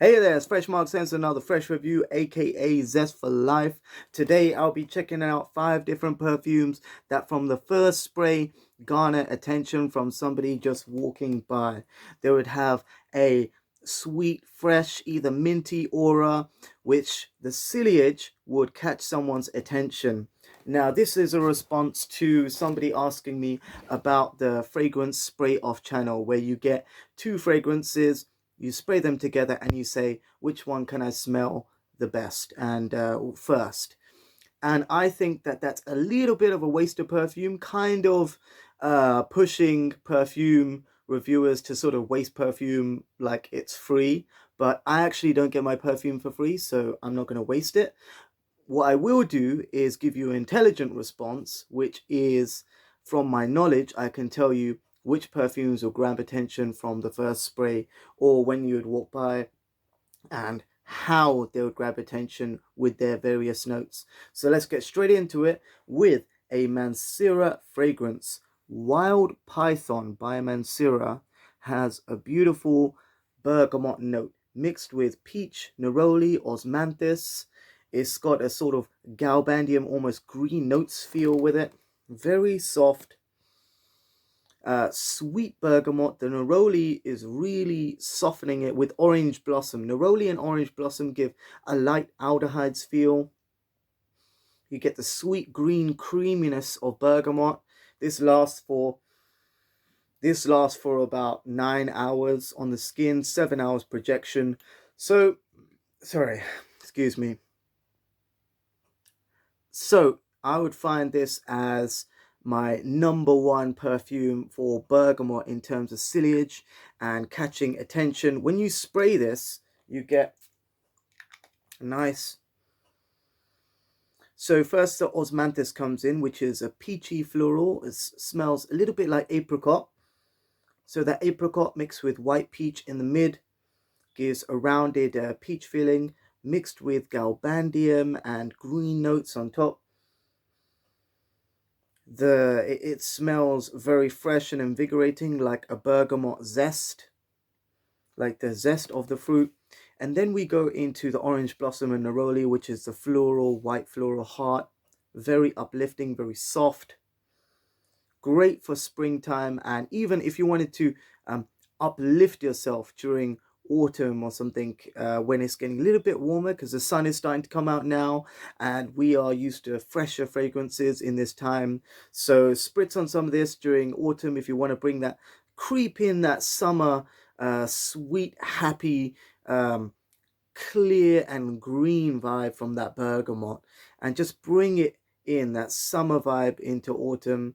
Hey there, it's Fresh Mark Sense, another fresh review, aka Zest for Life. Today I'll be checking out 5 different perfumes that from the first spray garner attention from somebody just walking by. They would have a sweet, fresh, either minty aura, which the Silliage would catch someone's attention. Now, this is a response to somebody asking me about the fragrance spray off channel, where you get 2 fragrances, you spray them together and you say, which one can I smell the best and first? And I think that that's a little bit of a waste of perfume, kind of pushing perfume reviewers to sort of waste perfume like it's free. But I actually don't get my perfume for free, so I'm not going to waste it. What I will do is give you an intelligent response, which is, from my knowledge, I can tell you which perfumes will grab attention from the first spray or when you would walk by, and how they would grab attention with their various notes. So let's get straight into it with a Mancera fragrance. Wild Python by Mancera has a beautiful bergamot note mixed with peach, neroli, osmanthus. It's got a sort of galbandium, almost green notes feel with it. Very soft, sweet bergamot. The neroli is really softening it with orange blossom. Neroli and orange blossom give a light aldehydes feel. You get the sweet green creaminess of bergamot. This lasts for about 9 hours on the skin, 7 hours projection. So, sorry, excuse me. So I would find this as my #1 perfume for bergamot in terms of Silliage and catching attention. When you spray this, you get a nice... So first the osmanthus comes in, which is a peachy floral. It smells a little bit like apricot. So that apricot mixed with white peach in the mid gives a rounded peach feeling, mixed with galbandium and green notes on top. It smells very fresh and invigorating, like a bergamot zest, like the zest of the fruit. And then we go into the orange blossom and neroli, which is the floral, white floral heart. Very uplifting, very soft. Great for springtime, and even if you wanted to uplift yourself during autumn or something, when it's getting a little bit warmer, because the sun is starting to come out now and we are used to fresher fragrances in this time. So spritz on some of this during autumn if you want to bring that, creep in that summer sweet, happy, clear and green vibe from that bergamot, and just bring it in, that summer vibe, into autumn,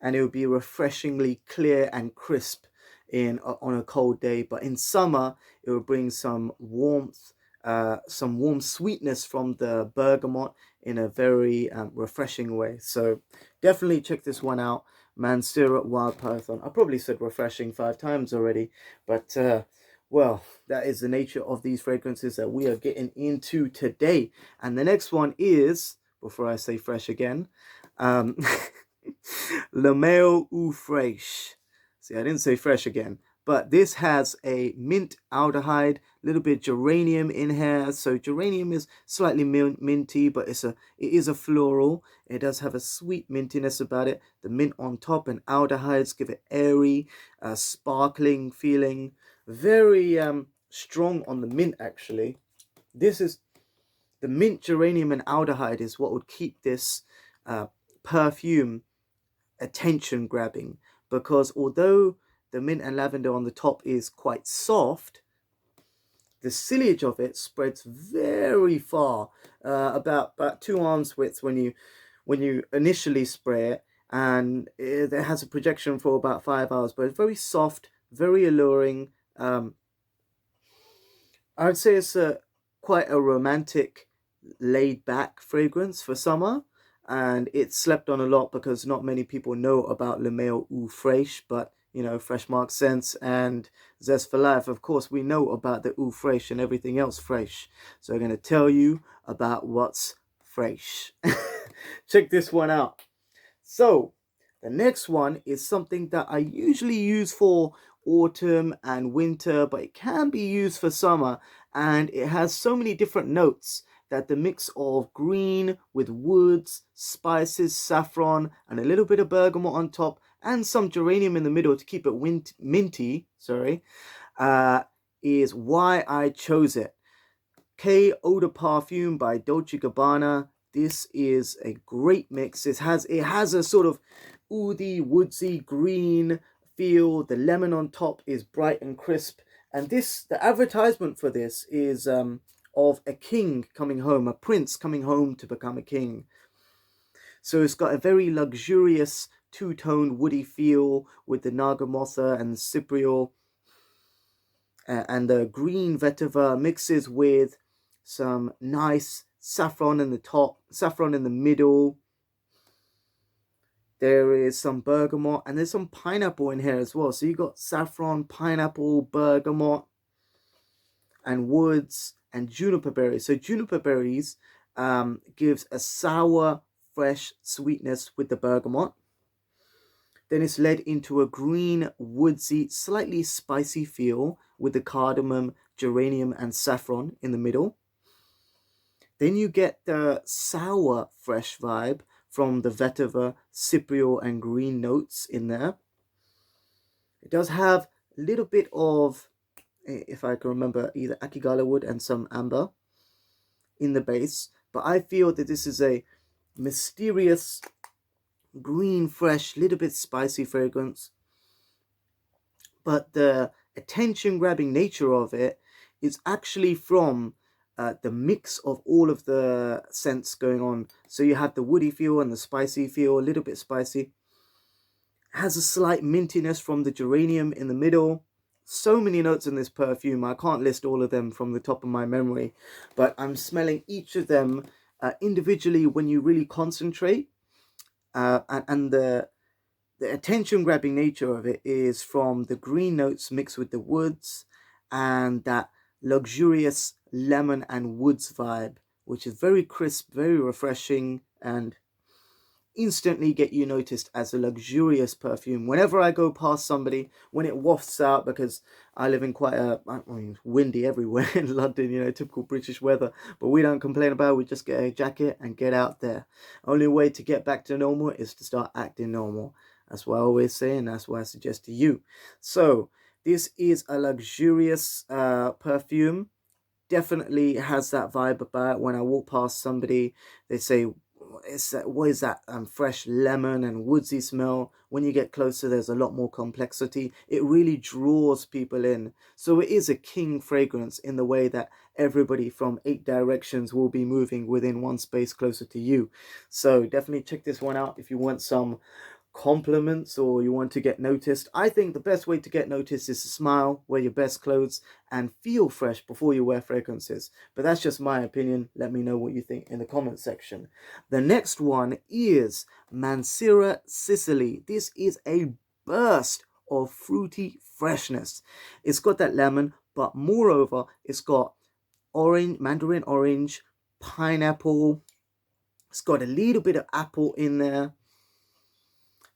and it will be refreshingly clear and crisp on a cold day. But in summer, it will bring some warmth, some warm sweetness from the bergamot in a very refreshing way. So definitely check this one out, Mancera Wild Python. I probably said refreshing 5 times already, but well, that is the nature of these fragrances that we are getting into today. And the next one is, before I say fresh again, Mayo O Fresh. See, I didn't say fresh again, but this has a mint aldehyde, a little bit geranium in here. So geranium is slightly minty, but it is a floral. It does have a sweet mintiness about it. The mint on top and aldehydes give it airy, sparkling feeling. Very strong on the mint, actually. This is the mint, geranium, and aldehyde is what would keep this perfume attention grabbing, because although the mint and lavender on the top is quite soft, the Silliage of it spreads very far, about 2 arms width when you initially spray it, and it has a projection for about 5 hours. But it's very soft, very alluring. I would say it's quite a romantic, laid back fragrance for summer, and it's slept on a lot because not many people know about Mayo O Fresh. But you know, Fresh Mark Sense and Zest for Life, of course, we know about the O Fresh and everything else fresh. So I'm going to tell you about what's fresh. Check this one out. So the next one is something that I usually use for autumn and winter, but it can be used for summer, and it has so many different notes that the mix of green with woods, spices, saffron, and a little bit of bergamot on top, and some geranium in the middle to keep it minty, is why I chose it. Odor Parfum by Dolce Gabbana. This is a great mix. It has a sort of oody, woodsy, green feel. The lemon on top is bright and crisp. And the advertisement for this is of a king coming home, a prince coming home to become a king. So it's got a very luxurious two-toned woody feel with the Nagamotha and Cypriol. And the green vetiver mixes with some nice saffron in the top, saffron in the middle. There is some bergamot, and there's some pineapple in here as well. So you got saffron, pineapple, bergamot, and woods, and juniper berries. So juniper berries gives a sour, fresh sweetness with the bergamot. Then it's led into a green, woodsy, slightly spicy feel with the cardamom, geranium, and saffron in the middle. Then you get the sour, fresh vibe from the vetiver, cypriol, and green notes in there. It does have a little bit of, if I can remember, either akigala wood and some amber in the base. But I feel that this is a mysterious, green, fresh, little bit spicy fragrance. But the attention-grabbing nature of it is actually from the mix of all of the scents going on. So you have the woody feel and the spicy feel, a little bit spicy. It has a slight mintiness from the geranium in the middle. So many notes in this perfume. I can't list all of them from the top of my memory, but I'm smelling each of them individually when you really concentrate. And the attention-grabbing nature of it is from the green notes mixed with the woods and that luxurious lemon and woods vibe, which is very crisp, very refreshing, and instantly get you noticed as a luxurious perfume. Whenever I go past somebody, when it wafts out, because I live in quite windy everywhere in London, typical British weather, but we don't complain about it. We just get a jacket and get out there. Only way to get back to normal is to start acting normal. That's what I always say, and that's what I suggest to you. So this is a luxurious perfume. Definitely has that vibe about it. When I walk past somebody, they say, what is that fresh lemon and woodsy smell? When you get closer, there's a lot more complexity. It really draws people in. So it is a king fragrance in the way that everybody from 8 directions will be moving within one space closer to you. So definitely check this one out if you want some compliments or you want to get noticed. I think the best way to get noticed is to smile, wear your best clothes, and feel fresh before you wear fragrances. But that's just my opinion. Let me know what you think in the comment section. The next one is Mancera Scilly. This is a burst of fruity freshness. It's got that lemon, but moreover, it's got orange, mandarin orange, pineapple. It's got a little bit of apple in there.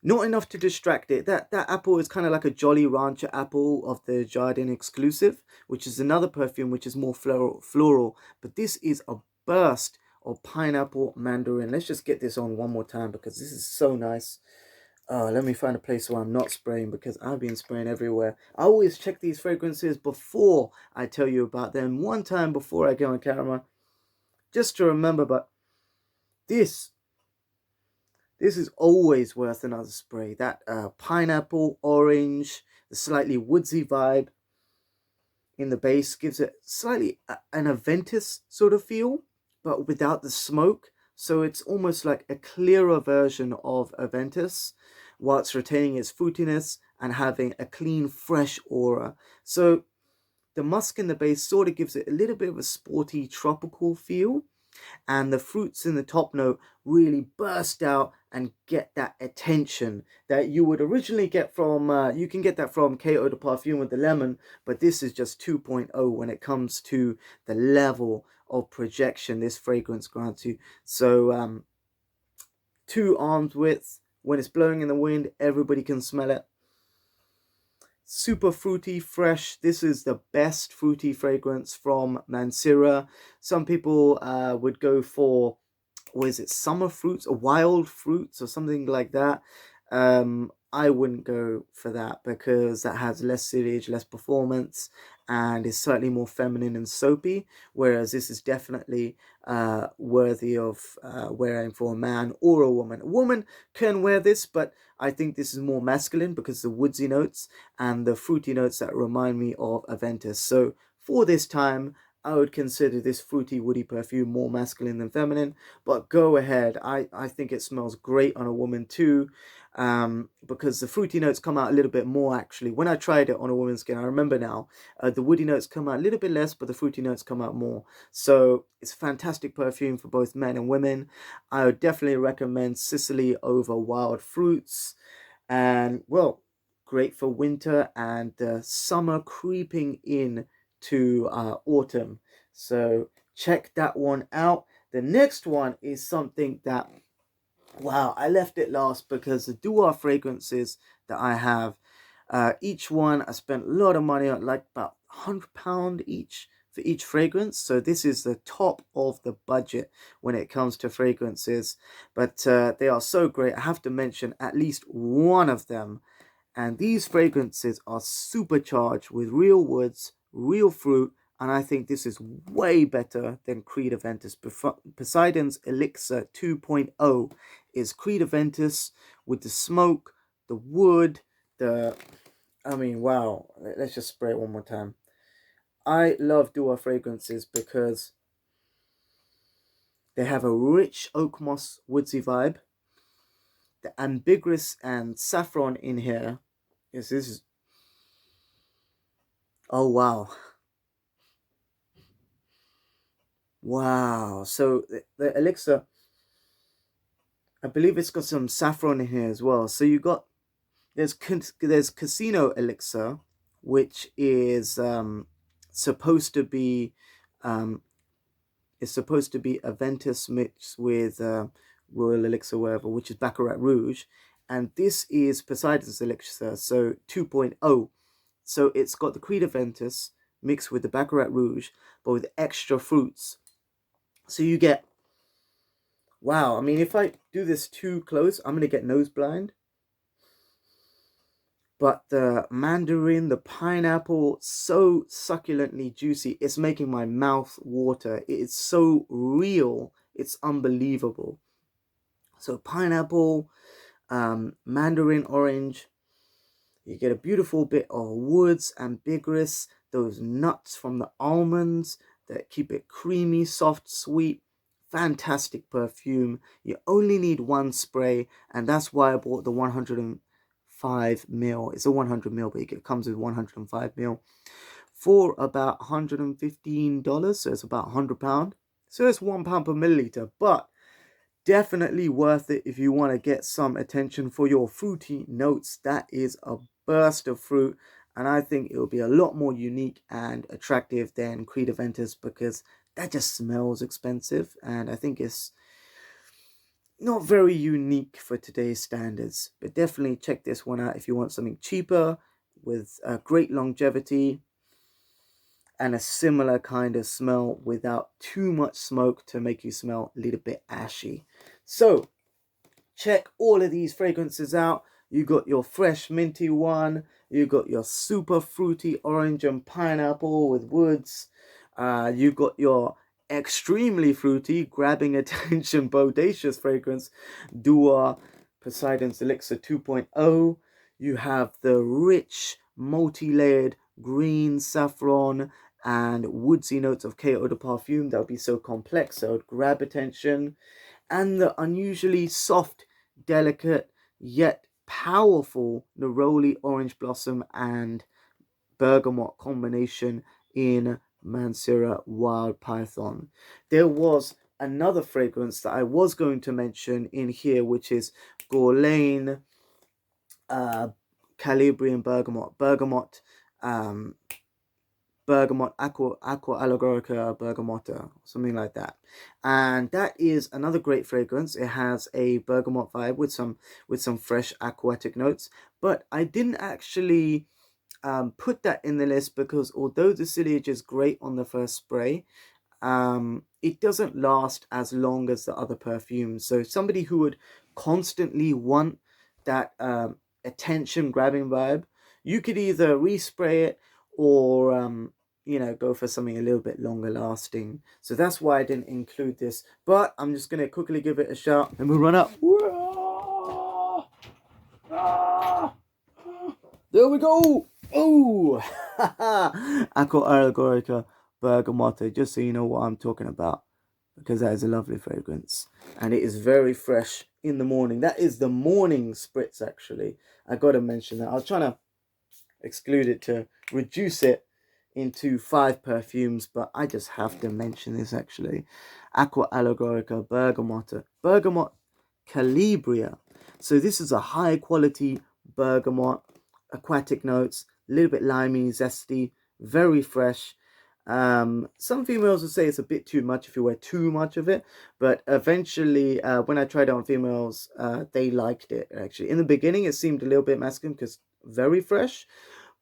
Not enough to distract it. That apple is kind of like a Jolly Rancher apple of the Jardin exclusive, which is another perfume which is more floral. But this is a burst of pineapple mandarin. Let's just get this on one more time because this is so nice. Let me find a place where I'm not spraying because I've been spraying everywhere. I always check these fragrances before I tell you about them. One time before I go on camera, just to remember. But this is always worth another spray. That pineapple, orange, the slightly woodsy vibe in the base gives it slightly an Aventus sort of feel, but without the smoke. So it's almost like a clearer version of Aventus, whilst retaining its fruitiness and having a clean, fresh aura. So the musk in the base sort of gives it a little bit of a sporty, tropical feel. And the fruits in the top note really burst out and get that attention that you would originally get from, you can get that from Eau de Parfum with the lemon, but this is just 2.0 when it comes to the level of projection this fragrance grants you. So 2 arms width, when it's blowing in the wind, everybody can smell it. super fruity, fresh. This is the best fruity fragrance from Mancera. Some people would go for, what is it, summer fruits or wild fruits or something like that. I wouldn't go for that because that has less silliage, less performance, and is slightly more feminine and soapy. Whereas this is definitely worthy of wearing for a man or a woman. A woman can wear this, but I think this is more masculine because the woodsy notes and the fruity notes that remind me of Aventus. So for this time, I would consider this fruity woody perfume more masculine than feminine, but go ahead. I think it smells great on a woman too, because the fruity notes come out a little bit more actually. When I tried it on a woman's skin, I remember now, the woody notes come out a little bit less, but the fruity notes come out more. So it's a fantastic perfume for both men and women. I would definitely recommend Sicily over Wild Fruits. And well, great for winter and summer creeping in to autumn. So check that one out. The next one is something that, wow, I left it last because the duo fragrances that I have, each one I spent a lot of money on, like about £100 each for each fragrance. So this is the top of the budget when it comes to fragrances, but they are so great. I have to mention at least one of them, and these fragrances are supercharged with real woods, real fruit, and I think this is way better than Creed Aventus. Possiedons Elixir 2.0 is Creed Aventus with the smoke, the wood, I mean, wow. Let's just spray it one more time. I love duo fragrances because they have a rich oak moss woodsy vibe. The ambiguous and saffron in here is oh wow. Wow. So the elixir, I believe it's got some saffron in here as well. So you got, there's Casino Elixir, which is supposed to be Aventus mixed with Royal Elixir, whatever, which is Baccarat Rouge, and this is Poseidon's Elixir, so 2.0. So it's got the Creed Aventus mixed with the Baccarat Rouge, but with extra fruits. So you get, wow, I mean, if I do this too close, I'm going to get nose blind. But the mandarin, the pineapple, so succulently juicy. It's making my mouth water. It's so real. It's unbelievable. So pineapple, mandarin orange. You get a beautiful bit of woods, ambiguous, those nuts from the almonds that keep it creamy, soft, sweet. Fantastic perfume. You only need one spray, and that's why I bought the 105 ml. It's a 100 ml, but it comes with 105 ml for about $115. So it's about £100. So it's £1 per milliliter, but definitely worth it if you want to get some attention for your fruity notes. That is a burst of fruit, and I think it will be a lot more unique and attractive than Creed Aventus because that just smells expensive, and I think it's not very unique for today's standards. But definitely check this one out if you want something cheaper with a great longevity and a similar kind of smell without too much smoke to make you smell a little bit ashy. So check all of these fragrances out. You got your fresh minty one, you got your super fruity orange and pineapple with woods, you got your extremely fruity, grabbing attention, bodacious fragrance, Dua Poseidon's Elixir 2.0. You have the rich, multi-layered green saffron and woodsy notes of K Eau de Parfum that would be so complex, so it would grab attention. And the unusually soft, delicate, yet powerful neroli orange blossom and bergamot combination in Mancera Wild Python. There was another fragrance that I was going to mention in here, which is Guerlain Calibri and Bergamote, Aqua Allegorica Bergamote, something like that. And that is another great fragrance. It has a bergamot vibe with some fresh aquatic notes. But I didn't actually put that in the list because although the Silliage is great on the first spray, it doesn't last as long as the other perfumes. So somebody who would constantly want that attention grabbing vibe, you could either respray it or you know, go for something a little bit longer lasting. So that's why I didn't include this, but I'm just gonna quickly give it a shot and we'll run up. There we go. Oh, Aqua Allegorica Bergamote, just so you know what I'm talking about, because that is a lovely fragrance and it is very fresh in the morning. That is the morning spritz, actually. I gotta mention that. I was trying to exclude it to reduce it into 5 perfumes, but I just have to mention this, actually. Aqua Allegorica Bergamote Calibria. So this is a high quality bergamot, aquatic notes, a little bit limey, zesty, very fresh. Some females would say it's a bit too much if you wear too much of it, but eventually when I tried it on females, they liked it. Actually, in the beginning it seemed a little bit masculine because very fresh,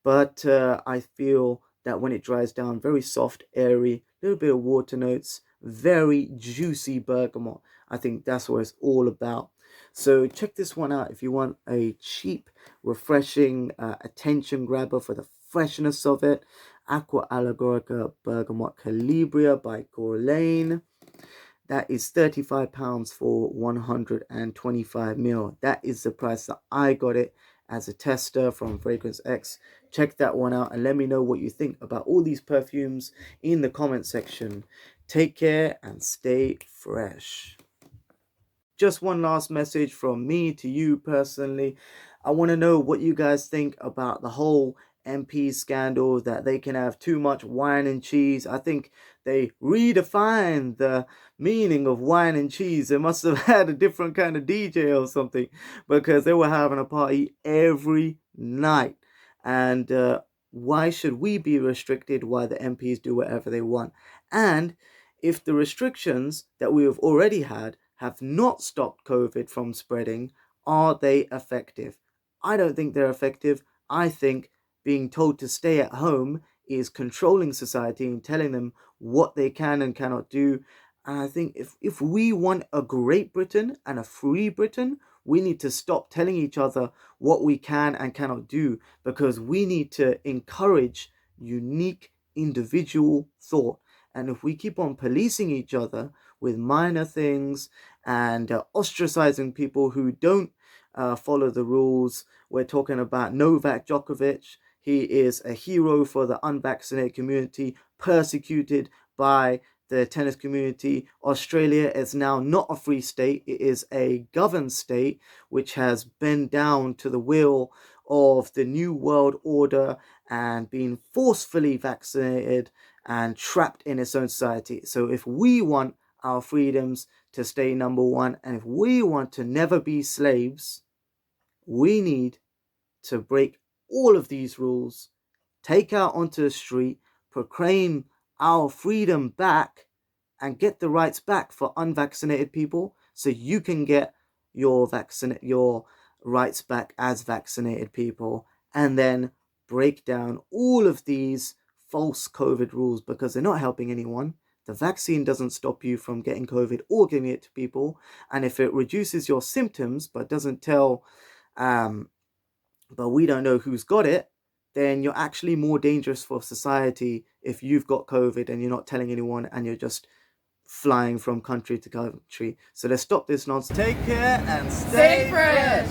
but I feel that when it dries down, very soft, airy, a little bit of water notes, very juicy bergamot. I think that's what it's all about. So check this one out if you want a cheap, refreshing attention grabber for the freshness of it. Aqua Allegorica Bergamote Calibria by Guerlain. That is £35 for 125 ml. That is the price that I got it as a tester from Fragrance X. Check that one out and let me know what you think about all these perfumes in the comment section. Take care and stay fresh. Just one last message from me to you personally. I want to know what you guys think about the whole MP scandal, that they can have too much wine and cheese. I think they redefined the meaning of wine and cheese. They must have had a different kind of DJ or something, because they were having a party every night. And why should we be restricted while the MPs do whatever they want? And if the restrictions that we have already had have not stopped COVID from spreading, are they effective? I don't think they're effective. I think being told to stay at home is controlling society and telling them what they can and cannot do. And I think if we want a great Britain and a free Britain, we need to stop telling each other what we can and cannot do, because we need to encourage unique individual thought. And if we keep on policing each other with minor things and ostracizing people who don't follow the rules, we're talking about Novak Djokovic. He is a hero for the unvaccinated community, persecuted by the tennis community. Australia is now not a free state. It is a governed state which has bent down to the will of the New World Order and been forcefully vaccinated and trapped in its own society. So if we want our freedoms to stay number one, and if we want to never be slaves, we need to break all of these rules, take out onto the street, proclaim our freedom back, and get the rights back for unvaccinated people, so you can get your rights back as vaccinated people, and then break down all of these false COVID rules, because they're not helping anyone. The vaccine doesn't stop you from getting COVID or giving it to people, and if it reduces your symptoms but doesn't tell but we don't know who's got it, then you're actually more dangerous for society if you've got COVID and you're not telling anyone and you're just flying from country to country. So let's stop this nonsense. Take care and stay fresh.